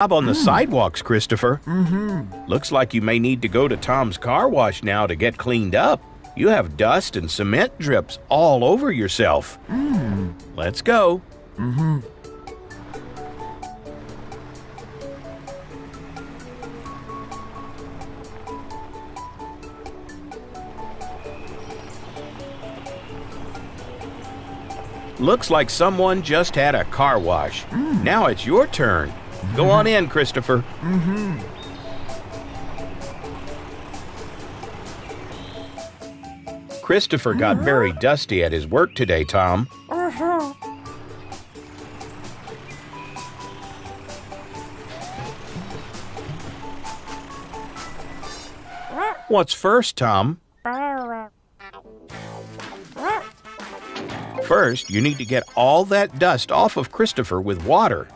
Job on the sidewalks, Christopher. Looks like you may need to go to Tom's car wash now to get cleaned up. You have dust and cement drips all over yourself. Let's go. Looks like someone just had a car wash. Now it's your turn. Go on in, Christopher. Christopher got very dusty at his work today, Tom. What's first, Tom? First, you need to get all that dust off of Christopher with water.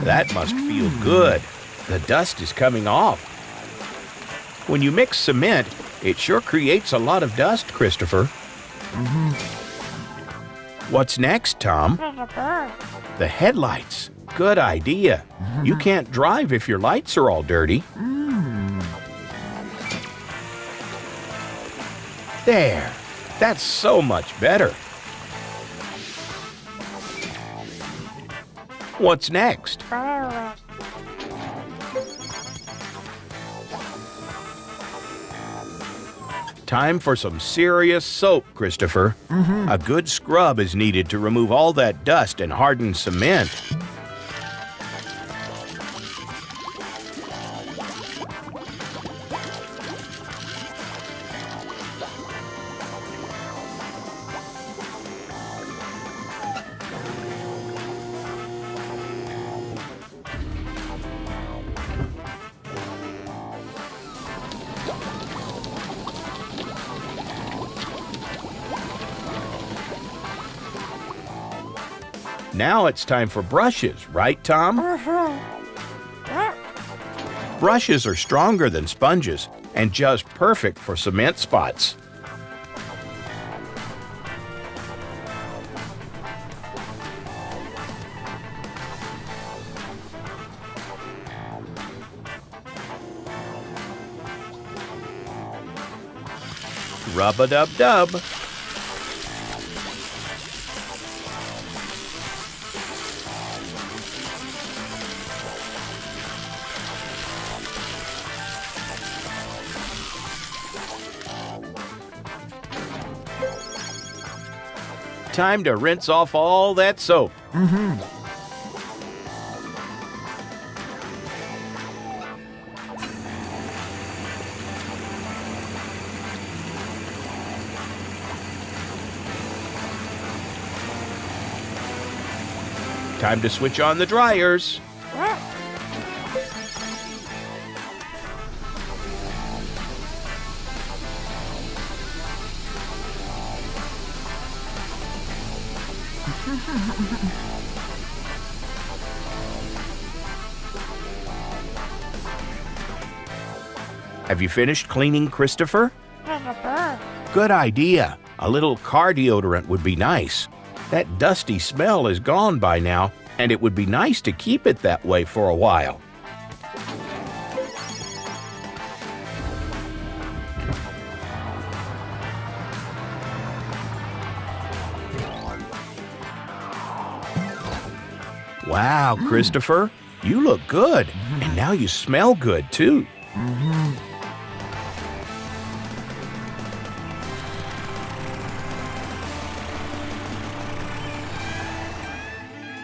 That must feel good. The dust is coming off. When you mix cement, it sure creates a lot of dust, Christopher. What's next, Tom? The headlights. Good idea. You can't drive if your lights are all dirty. There. That's so much better. What's next? Time for some serious soap, Christopher. A good scrub is needed to remove all that dust and harden cement. Now it's time for brushes, right, Tom? Brushes are stronger than sponges and just perfect for cement spots. Rub-a-dub-dub. Time to rinse off all that soap. Time to switch on the dryers. Have you finished cleaning, Christopher? Good idea. A little car deodorant would be nice. That dusty smell is gone by now, and it would be nice to keep it that way for a while. Wow, Christopher, you look good, and now you smell good, too.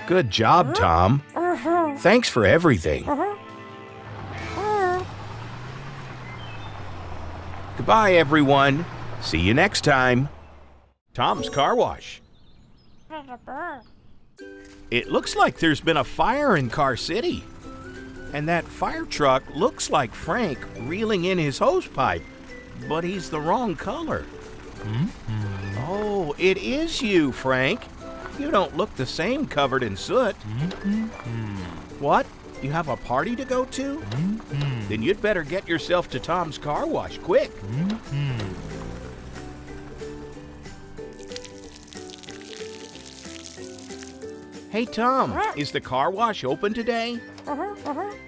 Good job, Tom. Thanks for everything. Goodbye, everyone. See you next time. Tom's Car Wash. It looks like there's been a fire in Car City. And that fire truck looks like Frank reeling in his hose pipe, but he's the wrong color. Oh, it is you, Frank. You don't look the same covered in soot. What? You have a party to go to? Then you'd better get yourself to Tom's Car Wash, quick. Hey, Tom, is the car wash open today?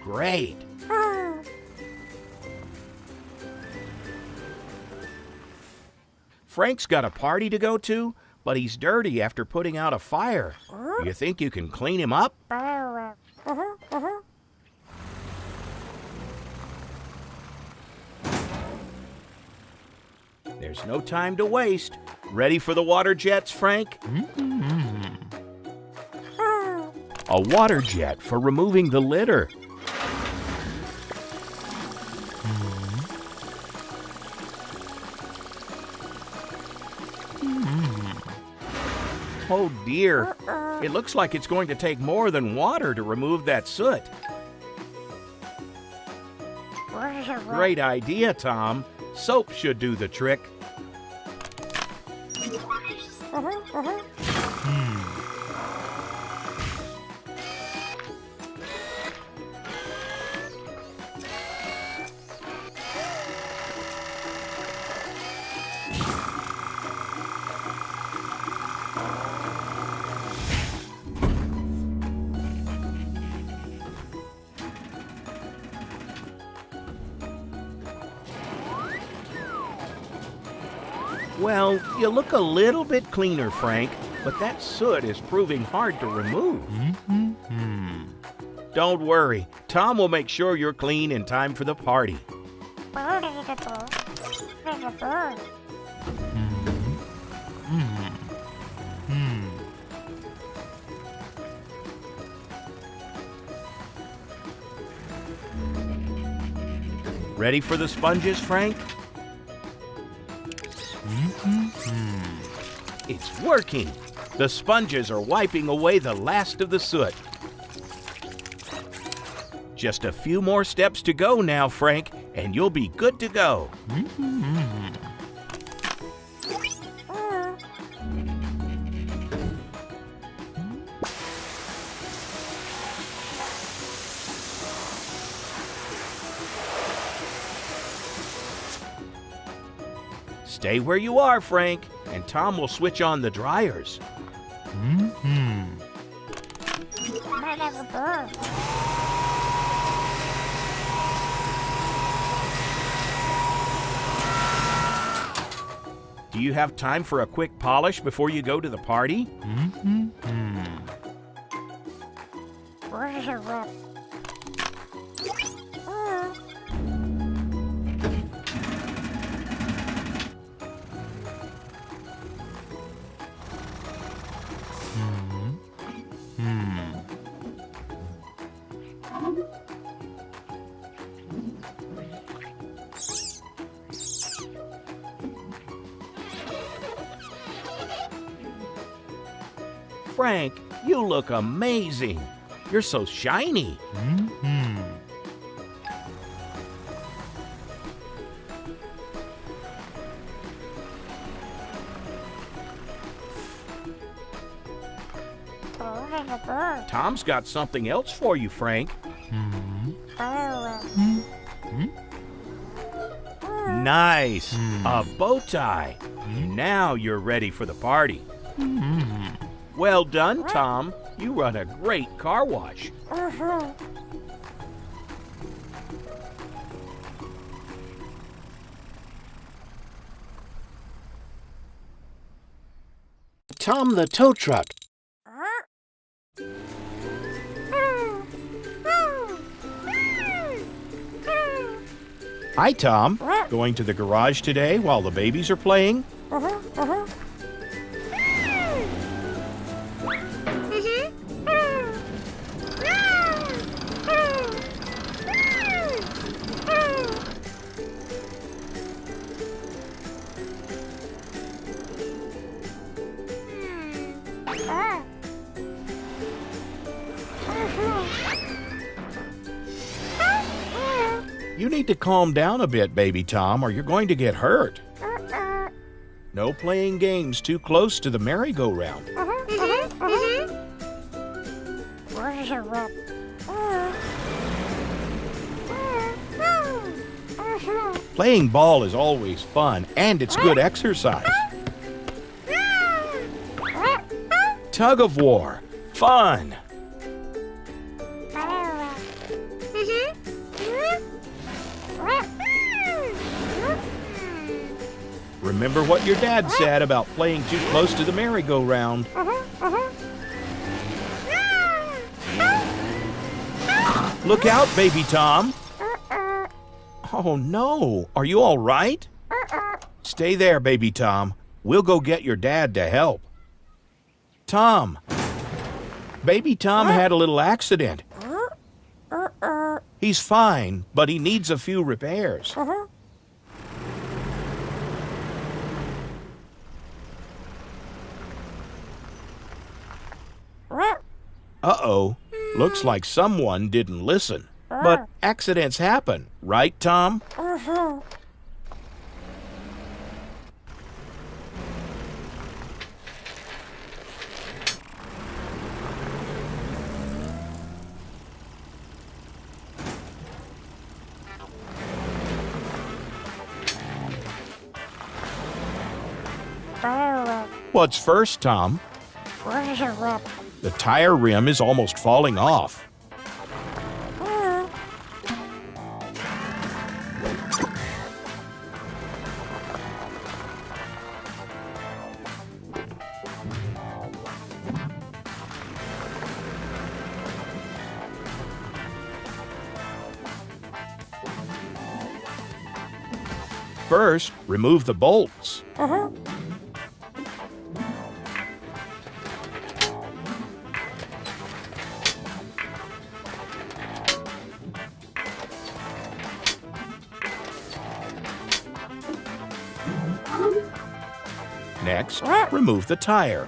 Great. Frank's got a party to go to, but he's dirty after putting out a fire. You think you can clean him up? There's no time to waste. Ready for the water jets, Frank? A water jet for removing the litter. Oh dear, it looks like it's going to take more than water to remove that soot. Great idea, Tom. Soap should do the trick. Well, you look a little bit cleaner, Frank, but that soot is proving hard to remove. Don't worry, Tom will make sure you're clean in time for the party. Ready for the sponges, Frank? It's working! The sponges are wiping away the last of the soot. Just a few more steps to go now, Frank, and you'll be good to go. Stay where you are, Frank, and Tom will switch on the dryers. Do you have time for a quick polish before you go to the party? Frank, you look amazing. You're so shiny. Tom's got something else for you, Frank. Nice! A bow tie. Now you're ready for the party. Well done, Tom. You run a great car wash. Tom the tow truck. Hi, Tom. Going to the garage today while the babies are playing? You need to calm down a bit, baby Tom, or you're going to get hurt. No playing games too close to the merry-go-round. Playing ball is always fun, and it's good exercise. Tug of war, fun. Remember what your dad said about playing too close to the merry-go-round. Look out, baby Tom. Oh, no. Are you all right? Stay there, baby Tom. We'll go get your dad to help. Tom. Baby Tom had a little accident. He's fine, but he needs a few repairs. Uh-oh. Looks like someone didn't listen. But accidents happen, right, Tom? What's first, Tom? The tire rim is almost falling off. First, remove the bolts. Next, remove the tire.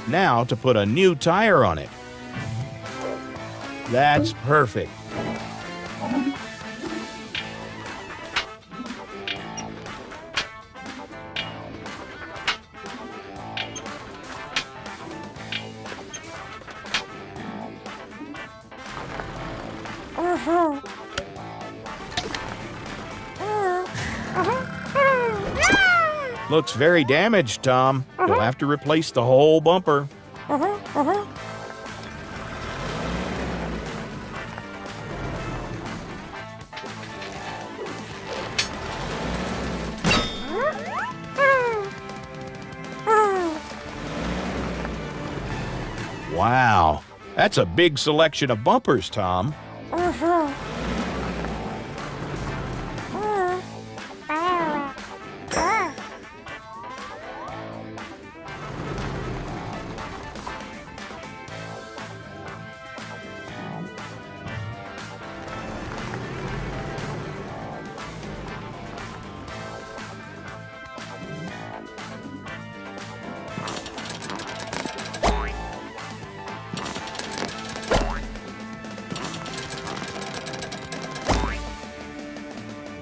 Now to put a new tire on it. That's perfect. Looks very damaged, Tom. You'll have to replace the whole bumper. Wow, that's a big selection of bumpers, Tom.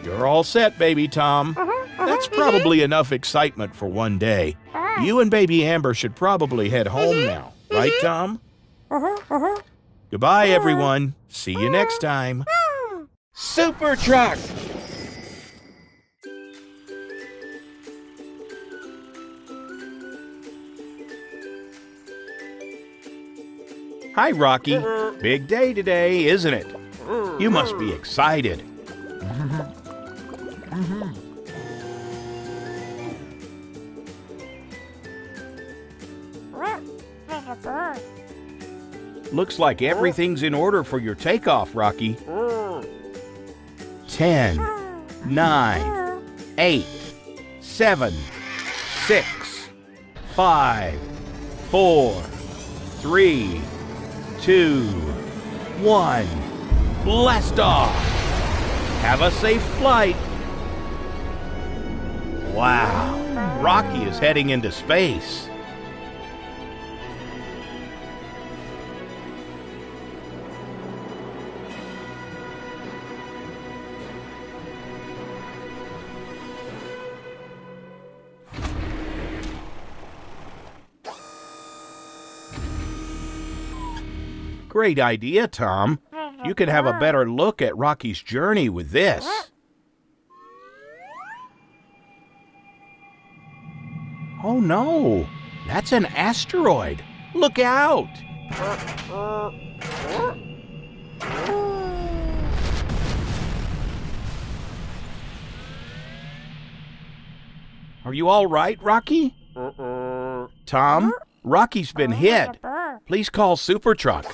You're all set, baby Tom. That's probably enough excitement for one day. You and baby Amber should probably head home now, right, Tom? Goodbye, everyone. See you next time. Super truck! Hi, Rocky. Big day today, isn't it? You must be excited. Looks like everything's in order for your takeoff, Rocky. 10, 9, 8, 7, 6, 5, 4, 3, 2, 1. Blast off! Have a safe flight. Wow, Rocky is heading into space. Great idea, Tom. You can have a better look at Rocky's journey with this. Oh no, that's an asteroid. Look out! Are you all right, Rocky? Tom, Rocky's been hit. Please call Super Truck.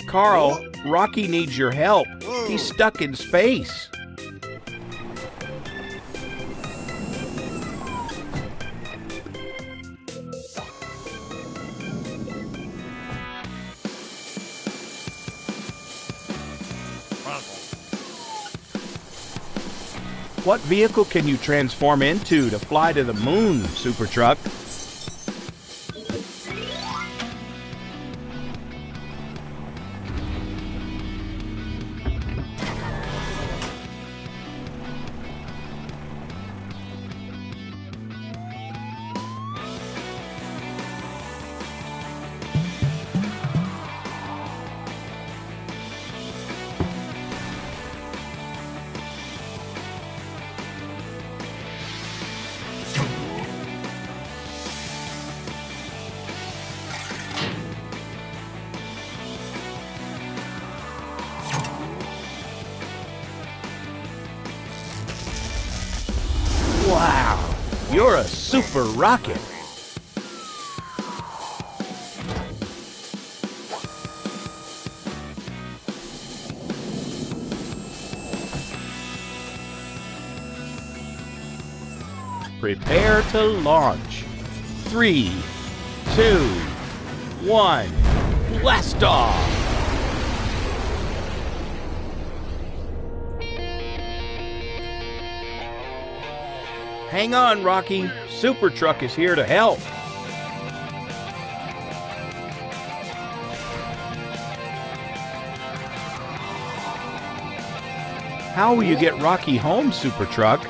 Carl, Rocky needs your help. He's stuck in space. What vehicle can you transform into to fly to the moon, Super Truck? Wow, you're a super rocket. Prepare to launch. 3, 2, 1, blast off! Hang on, Rocky. Super Truck is here to help. How will you get Rocky home, Super Truck?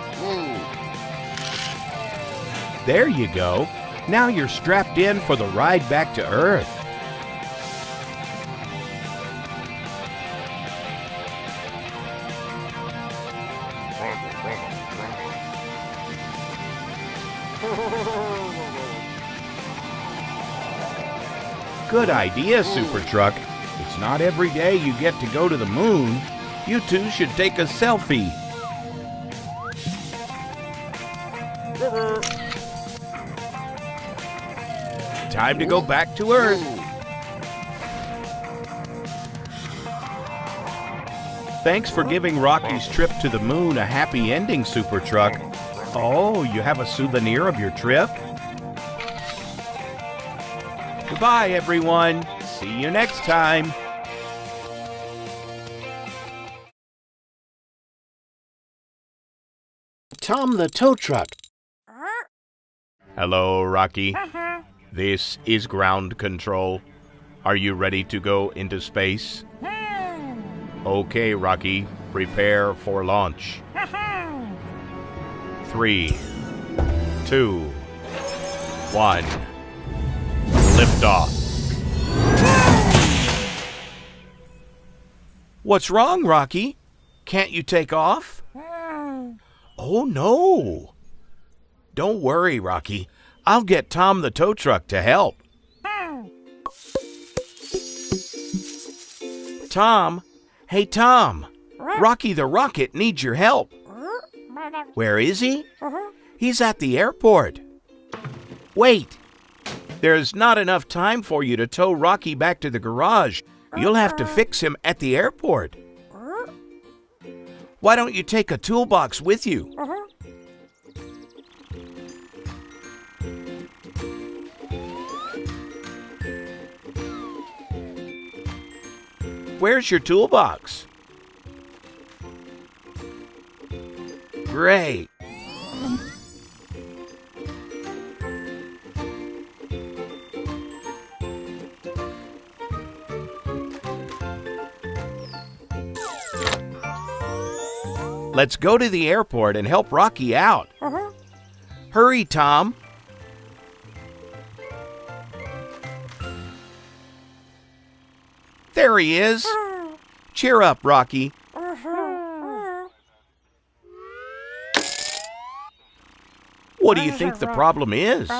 There you go. Now you're strapped in for the ride back to Earth. Good idea, Super Truck. It's not every day you get to go to the moon. You two should take a selfie. Time to go back to Earth. Thanks for giving Rocky's trip to the moon a happy ending, Super Truck. Oh, you have a souvenir of your trip? Goodbye, everyone. See you next time. Tom the tow truck. Hello, Rocky. This is ground control. Are you ready to go into space? Okay, Rocky. Prepare for launch. 3, 2, 1. Lift off. What's wrong, Rocky? Can't you take off? Oh, no. Don't worry, Rocky. I'll get Tom the tow truck to help. Tom? Hey, Tom. Rocky the rocket needs your help. Where is he? He's at the airport. Wait. There's not enough time for you to tow Rocky back to the garage. You'll have to fix him at the airport. Why don't you take a toolbox with you? Where's your toolbox? Great. Let's go to the airport and help Rocky out. Hurry, Tom. There he is. Cheer up, Rocky. What do you think the problem is?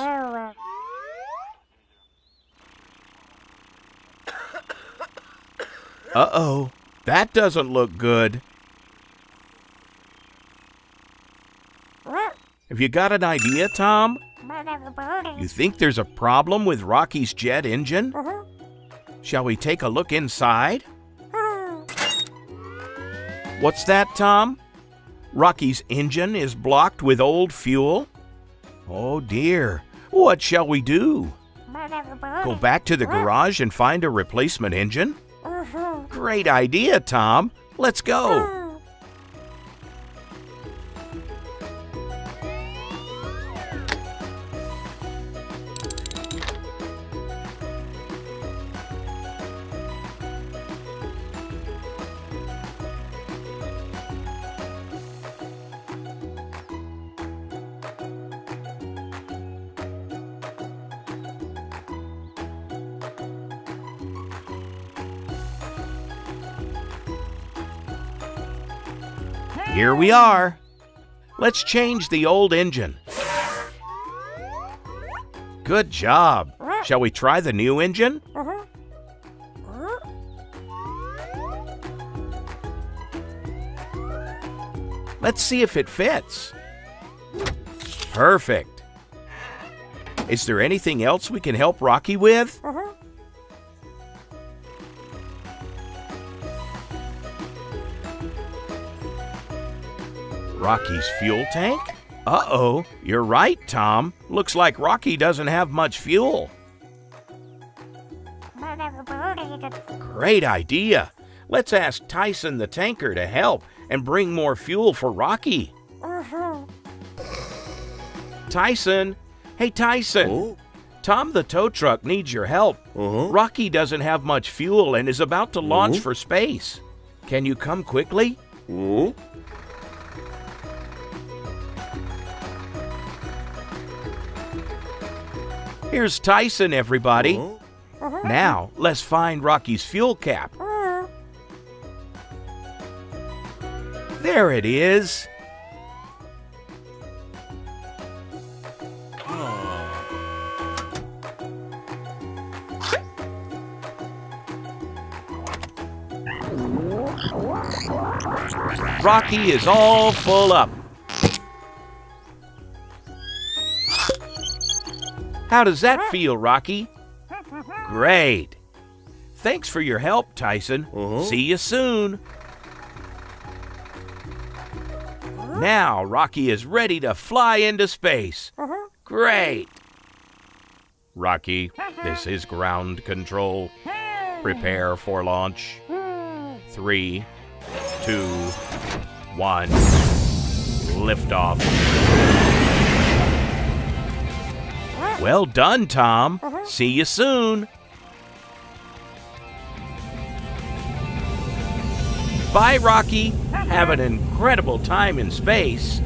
Uh-oh, that doesn't look good. Have you got an idea, Tom? You think there's a problem with Rocky's jet engine? Shall we take a look inside? What's that, Tom? Rocky's engine is blocked with old fuel? Oh dear, what shall we do? Go back to the garage and find a replacement engine? Great idea, Tom. Let's go. Here we are. Let's change the old engine. Good job. Shall we try the new engine? Let's see if it fits. Perfect. Is there anything else we can help Rocky with? Rocky's fuel tank? Uh-oh, you're right, Tom. Looks like Rocky doesn't have much fuel. Great idea. Let's ask Tyson the tanker to help and bring more fuel for Rocky. Tyson! Hey, Tyson! Oh? Tom the tow truck needs your help. Rocky doesn't have much fuel and is about to launch for space. Can you come quickly? Here's Tyson, everybody. Now, let's find Rocky's fuel cap. There it is. Rocky is all full up. How does that feel, Rocky? Great. Thanks for your help, Tyson. See you soon. Now Rocky is ready to fly into space. Great. Rocky, this is ground control. Prepare for launch. 3, 2, 1. Liftoff. Well done, Tom. See you soon. Bye, Rocky. Have an incredible time in space.